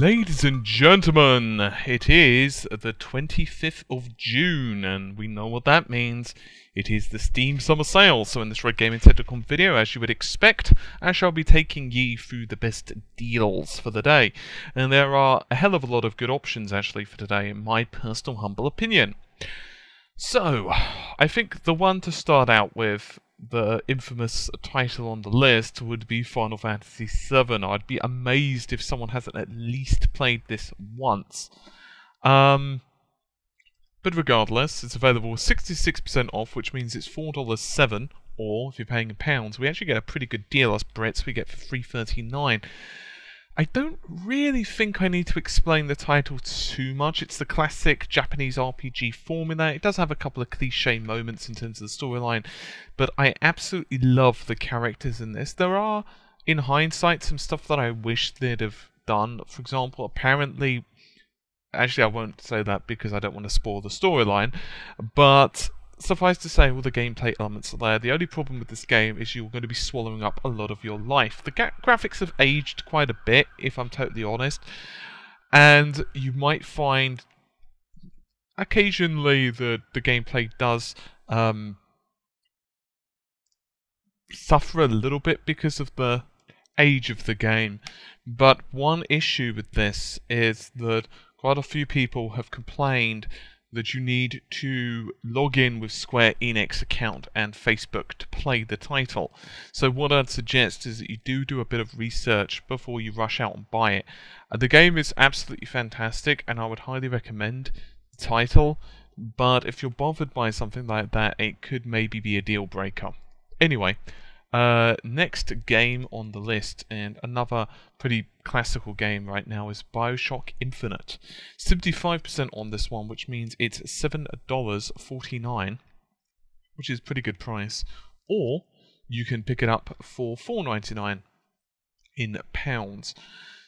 Ladies and gentlemen, it is the 25th of June, and we know what that means. It is the Steam Summer Sale, so in this Red Gaming Technicon video, as you would expect, I shall be taking ye through the best deals for the day. And there are a hell of a lot of good options, actually, for today, in my personal humble opinion. So, I think the one to start out with, the infamous title on the list, would be Final Fantasy VII. I'd be amazed if someone hasn't at least played this once. But regardless, it's available 66% off, which means it's $4.07, or if you're paying in pounds, we actually get a pretty good deal as Brits. We get for $3.39. I don't really think I need to explain the title too much. It's the classic Japanese RPG formula. It does have a couple of cliche moments in terms of the storyline, but I absolutely love the characters in this. There are, in hindsight, some stuff that I wish they'd have done. For example, apparently, actually I won't say that because I don't want to spoil the storyline, but suffice to say, all the gameplay elements are there. The only problem with this game is you're going to be swallowing up a lot of your life. The graphics have aged quite a bit, if I'm totally honest, and you might find occasionally that the gameplay does suffer a little bit because of the age of the game. But one issue with this is that quite a few people have complained that you need to log in with Square Enix account and Facebook to play the title. So what I'd suggest is that you do a bit of research before you rush out and buy it. The game is absolutely fantastic, and I would highly recommend the title, but if you're bothered by something like that, it could maybe be a deal breaker. Anyway, next game on the list, and another pretty classical game right now, is Bioshock Infinite. 75% on this one, which means it's $7.49, which is a pretty good price. Or you can pick it up for $4.99 in pounds.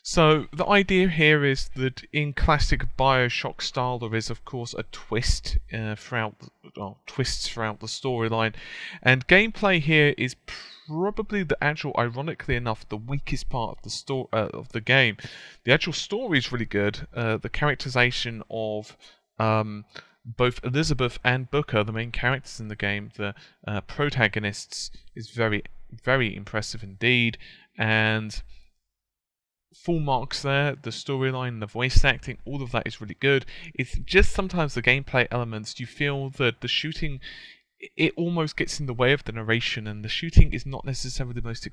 So the idea here is that in classic Bioshock style, there is of course a twist twists throughout the storyline, and gameplay here is probably ironically enough, the weakest part of the game. The actual story is really good. The characterization of both Elizabeth and Booker, the main characters in the game, the protagonists, is very, very impressive indeed, and full marks there. The storyline, the voice acting, all of that is really good. It's just sometimes the gameplay elements, you feel that the shooting, it almost gets in the way of the narration, and the shooting is not necessarily the most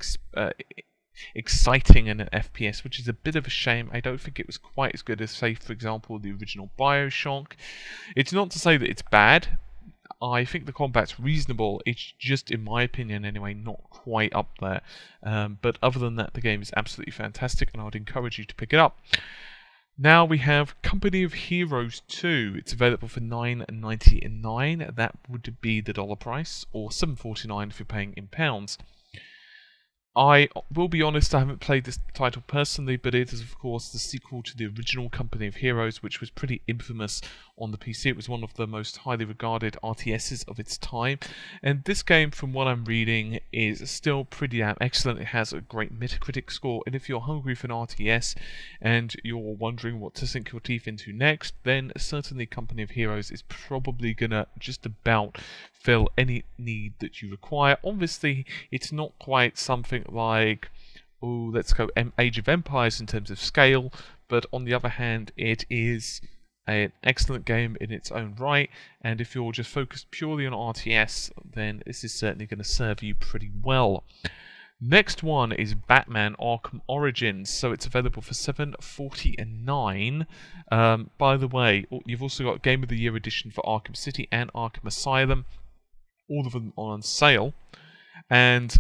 exciting in an FPS, which is a bit of a shame. I don't think it was quite as good as, say, for example, the original Bioshock. It's not to say that it's bad. I think the combat's reasonable. It's just, in my opinion anyway, not quite up there. But other than that, the game is absolutely fantastic, and I would encourage you to pick it up. Now we have Company of Heroes 2. It's available for $9.99. That would be the dollar price, or $7.49 if you're paying in pounds. I will be honest, I haven't played this title personally, but it is of course the sequel to the original Company of Heroes, which was pretty infamous on the PC. It was one of the most highly regarded RTSs of its time, and this game, from what I'm reading, is still pretty damn excellent. It has a great Metacritic score, and if you're hungry for an RTS and you're wondering what to sink your teeth into next, then certainly Company of Heroes is probably gonna just about fill any need that you require. Obviously, it's not quite something like, oh, let's go Age of Empires in terms of scale, but on the other hand, it is an excellent game in its own right, and if you're just focused purely on RTS, then this is certainly going to serve you pretty well. Next one is Batman Arkham Origins, so it's available for $7.49. By the way, you've also got Game of the Year edition for Arkham City and Arkham Asylum, all of them on sale, and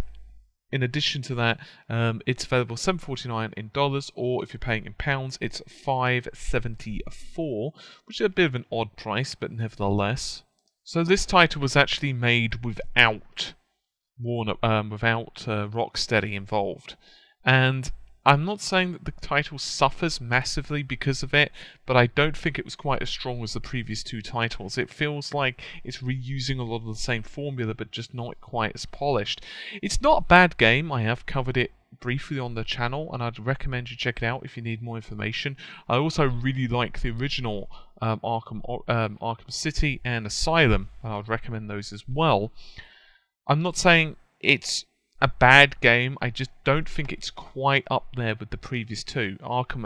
in addition to that, it's available $7.49 in dollars, or if you're paying in pounds, it's $5.74, which is a bit of an odd price, but nevertheless. So this title was actually made without Rocksteady involved, and I'm not saying that the title suffers massively because of it, but I don't think it was quite as strong as the previous two titles. It feels like it's reusing a lot of the same formula, but just not quite as polished. It's not a bad game. I have covered it briefly on the channel, and I'd recommend you check it out if you need more information. I also really like the original Arkham City and Asylum, and I would recommend those as well. I'm not saying it's a bad game, I just don't think it's quite up there with the previous two. Arkham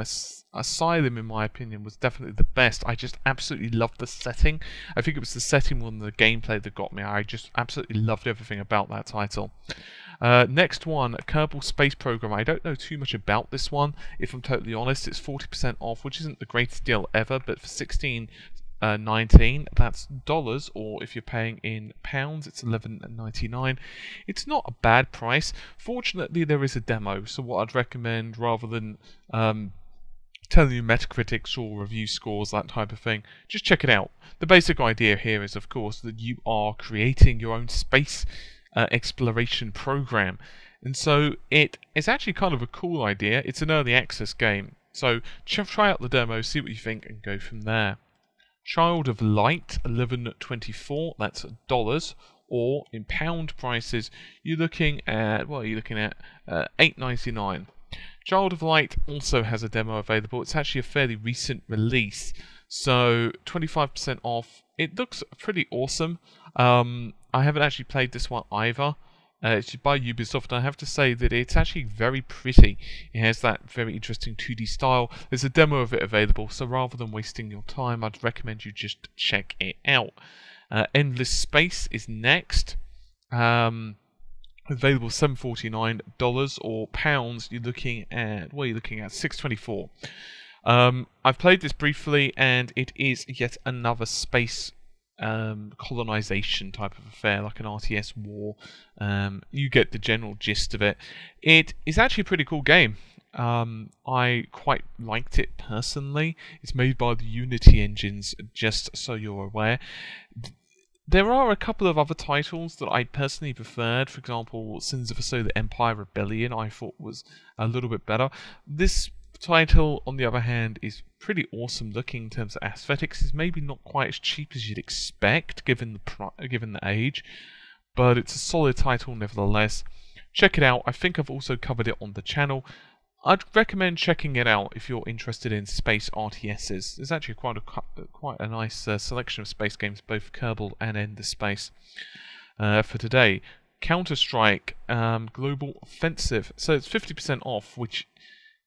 Asylum, in my opinion, was definitely the best. I just absolutely loved the setting. I think it was the setting more than the gameplay that got me. I just absolutely loved everything about that title. Next one, Kerbal Space Program. I don't know too much about this one, if I'm totally honest. It's 40% off, which isn't the greatest deal ever, but for $16.19, that's dollars, or if you're paying in pounds, it's $11.99. It's not a bad price. Fortunately, there is a demo, so what I'd recommend, rather than telling you Metacritics or review scores, that type of thing, just check it out. The basic idea here is, of course, that you are creating your own space exploration program, and so it is actually kind of a cool idea. It's an early access game, so try out the demo, see what you think, and go from there. Child of Light, $11.24, that's dollars, or in pound prices, you're looking at, what are you looking at, $8.99. Child of Light also has a demo available. It's actually a fairly recent release, so 25% off. It looks pretty awesome. I haven't actually played this one either. It's by Ubisoft, and I have to say that it's actually very pretty. It has that very interesting 2D style. There's a demo of it available, so rather than wasting your time, I'd recommend you just check it out. Endless Space is next. Available $7.49, or pounds, you're looking at, what are you looking at, $6.24. I've played this briefly, and it is yet another space colonization type of affair, like an RTS war. You get the general gist of it. It is actually a pretty cool game. I quite liked it personally. It's made by the Unity engines, just so you're aware. There are a couple of other titles that I personally preferred. For example, Sins of a Solar Empire Rebellion I thought was a little bit better. This title, on the other hand, is pretty awesome looking in terms of aesthetics. It's maybe not quite as cheap as you'd expect, given the age, but it's a solid title nevertheless. Check it out. I think I've also covered it on the channel. I'd recommend checking it out if you're interested in space RTSs. There's actually quite a nice selection of space games, both Kerbal and Endless Space. For today, Counter-Strike Global Offensive. So it's 50% off, which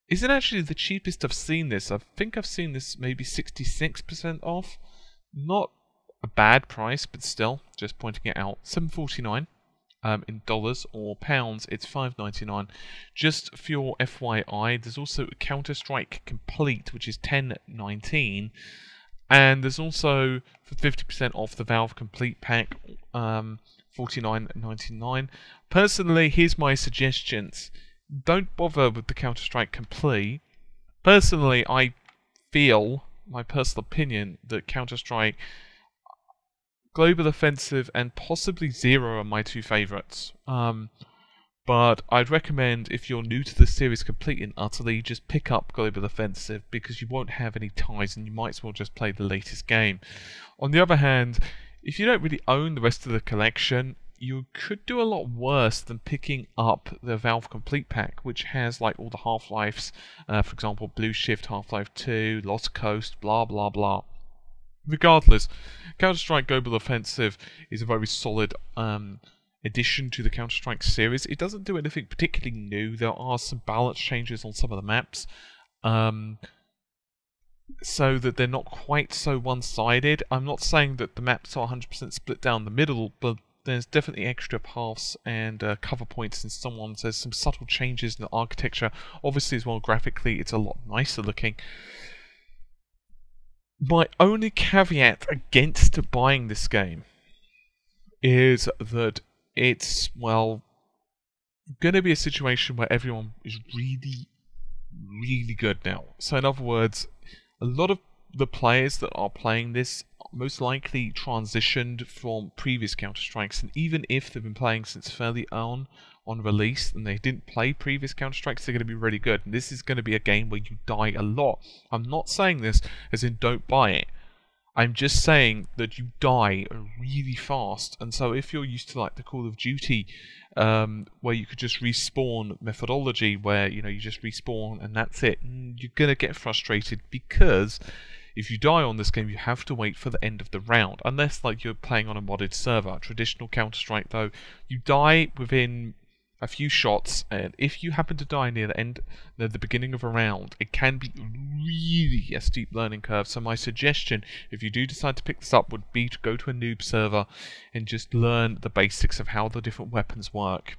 isn't actually the cheapest I've seen this. I think I've seen this maybe 66% off. Not a bad price, but still, just pointing it out. $7.49 in dollars, or pounds, it's $5.99. Just for your FYI, there's also Counter-Strike Complete, which is $10.19. And there's also, for 50% off, the Valve Complete Pack, $49.99. Personally, here's my suggestions. Don't bother with the Counter-Strike Complete. Personally, I feel, my personal opinion, that Counter-Strike Global Offensive and possibly Zero are my two favourites. But I'd recommend, if you're new to the series completely and utterly, just pick up Global Offensive, because you won't have any ties and you might as well just play the latest game. On the other hand, if you don't really own the rest of the collection, you could do a lot worse than picking up the Valve Complete Pack, which has like all the Half-Lives, for example, Blue Shift, Half-Life 2, Lost Coast, blah blah blah. Regardless, Counter-Strike Global Offensive is a very solid addition to the Counter-Strike series. It doesn't do anything particularly new. There are some balance changes on some of the maps, so that they're not quite so one-sided. I'm not saying that the maps are 100% split down the middle, but there's definitely extra paths and cover points and so on. So there's some subtle changes in the architecture. Obviously, as well, graphically, it's a lot nicer looking. My only caveat against buying this game is that it's, well, going to be a situation where everyone is really, really good now. So in other words, a lot of the players that are playing this most likely transitioned from previous Counter-Strikes, and even if they've been playing since fairly on release and they didn't play previous Counter-Strikes, they're going to be really good. And this is going to be a game where you die a lot. I'm not saying this as in don't buy it. I'm just saying that you die really fast, and so if you're used to like the Call of Duty, where you could just respawn methodology, where you just respawn and that's it, you're gonna get frustrated because if you die on this game, you have to wait for the end of the round, unless like you're playing on a modded server. Traditional Counter-Strike though, you die within a few shots, and if you happen to die near the beginning of a round, it can be really a steep learning curve. So my suggestion, if you do decide to pick this up, would be to go to a noob server and just learn the basics of how the different weapons work.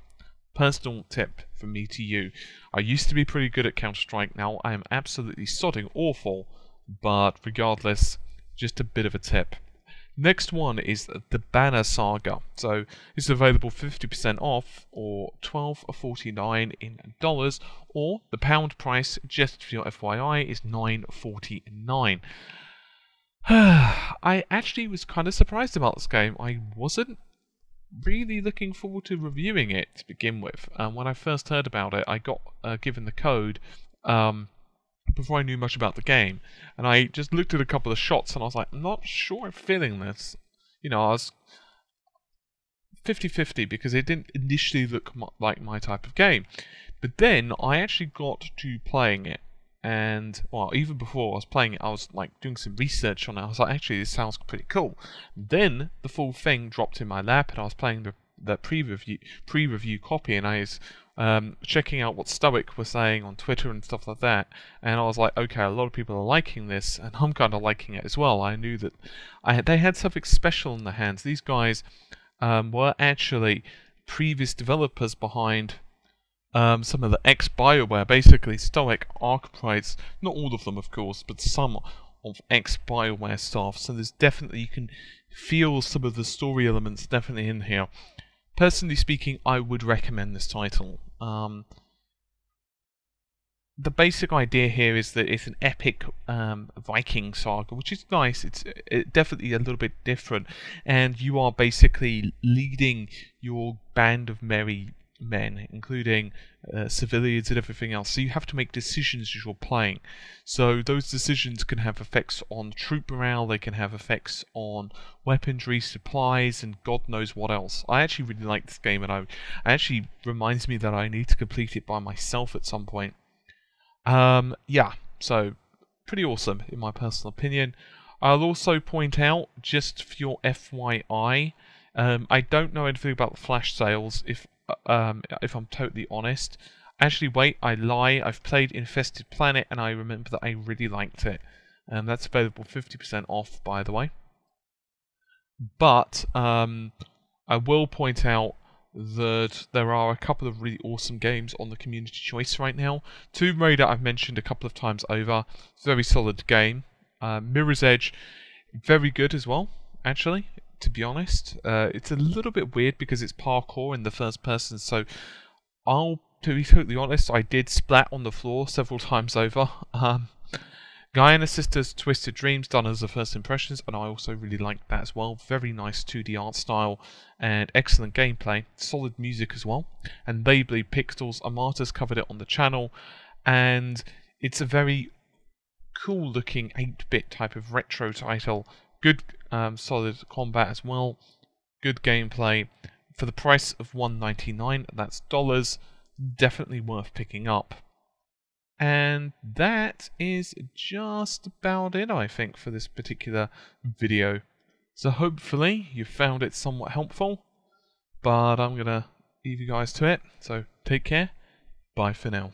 Personal tip from me to you. I used to be pretty good at Counter-Strike, now I am absolutely sodding awful, but regardless, just a bit of a tip. Next one is the Banner Saga. So it's available 50% off, or $12.49 in dollars, or the pound price, just for your FYI, is $9.49. I actually was kind of surprised about this game. I wasn't really looking forward to reviewing it to begin with. When I first heard about it, I got given the code before I knew much about the game, and I just looked at a couple of shots and I was like, I'm not sure I'm feeling this. I was 50-50 because it didn't initially look like my type of game. But then I actually got to playing it, and well, even before I was playing it, I was like doing some research on it. I was like, actually, this sounds pretty cool. Then the full thing dropped in my lap, and I was playing the pre-review copy, and I was checking out what Stoic was saying on Twitter and stuff like that, and I was like, okay, a lot of people are liking this, and I'm kind of liking it as well. I knew that they had something special in their hands. These guys were actually previous developers behind some of the ex-BioWare, basically Stoic, Arkham, not all of them of course, but some of ex-BioWare staff, so there's definitely, you can feel some of the story elements definitely in here. Personally speaking, I would recommend this title. The basic idea here is that it's an epic Viking saga, which is nice. It's definitely a little bit different, and you are basically leading your band of merry men, including civilians and everything else. So you have to make decisions as you're playing. So those decisions can have effects on troop morale, they can have effects on weaponry, supplies, and God knows what else. I actually really like this game, and it actually reminds me that I need to complete it by myself at some point. Yeah, so pretty awesome in my personal opinion. I'll also point out, just for your FYI, I don't know anything about the flash sales, if I'm totally honest. Actually, wait, I lie. I've played Infested Planet, and I remember that I really liked it. That's available 50% off, by the way. But I will point out that there are a couple of really awesome games on the community choice right now. Tomb Raider I've mentioned a couple of times over. Very solid game. Mirror's Edge, very good as well, actually, to be honest. It's a little bit weird because it's parkour in the first person, so to be totally honest, I did splat on the floor several times over. Guyana Sisters Twisted Dreams, done as the first impressions, and I also really liked that as well. Very nice 2D art style and excellent gameplay. Solid music as well. And Beyblade Pixels, Amata's covered it on the channel, and it's a very cool looking 8-bit type of retro title. Good solid combat as well. Good gameplay. For the price of $1.99, that's dollars, definitely worth picking up. And that is just about it, I think, for this particular video. So hopefully you found it somewhat helpful, but I'm going to leave you guys to it. So take care. Bye for now.